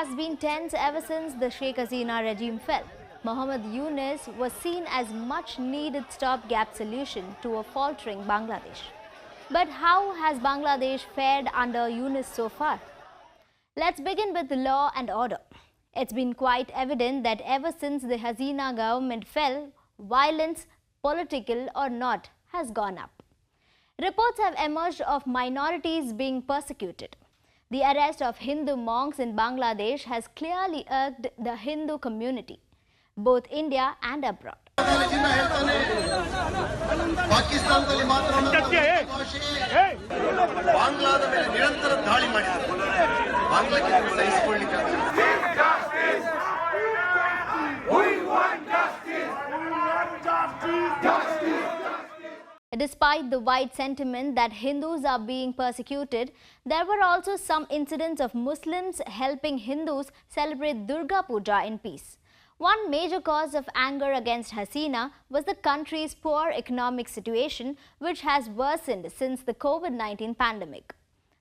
has been tense ever since the Sheikh Hasina regime fell. Mohammad Yunus was seen as much-needed stopgap solution to a faltering Bangladesh. But how has Bangladesh fared under Yunus so far? Let's begin with law and order. It's been quite evident that ever since the Hasina government fell, violence, political or not, has gone up. Reports have emerged of minorities being persecuted. The arrest of Hindu monks in Bangladesh has clearly irked the Hindu community, both India and abroad. Despite the wide sentiment that Hindus are being persecuted, there were also some incidents of Muslims helping Hindus celebrate Durga Puja in peace. One major cause of anger against Hasina was the country's poor economic situation, which has worsened since the COVID-19 pandemic.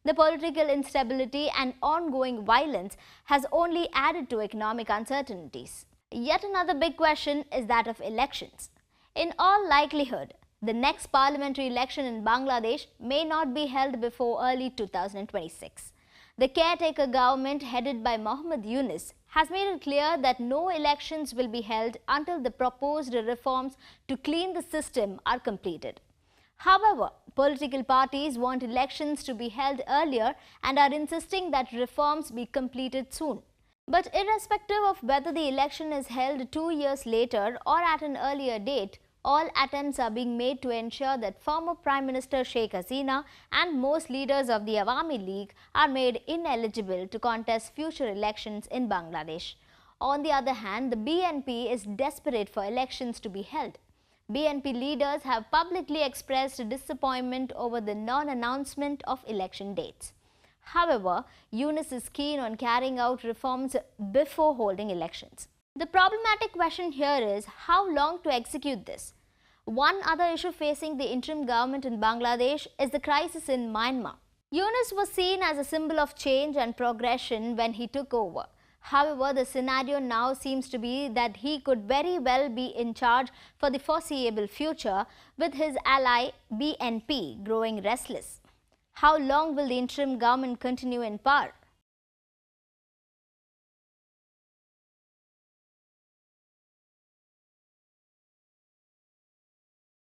The political instability and ongoing violence has only added to economic uncertainties. Yet another big question is that of elections. In all likelihood, the next parliamentary election in Bangladesh may not be held before early 2026. The caretaker government headed by Mohammad Yunus has made it clear that no elections will be held until the proposed reforms to clean the system are completed. However, political parties want elections to be held earlier and are insisting that reforms be completed soon. But irrespective of whether the election is held 2 years later or at an earlier date, all attempts are being made to ensure that former Prime Minister Sheikh Hasina and most leaders of the Awami League are made ineligible to contest future elections in Bangladesh. On the other hand, the BNP is desperate for elections to be held. BNP leaders have publicly expressed disappointment over the non-announcement of election dates. However, Yunus is keen on carrying out reforms before holding elections. The problematic question here is how long to execute this. One other issue facing the interim government in Bangladesh is the crisis in Myanmar. Yunus was seen as a symbol of change and progression when he took over. However, the scenario now seems to be that he could very well be in charge for the foreseeable future, with his ally BNP growing restless. How long will the interim government continue in power?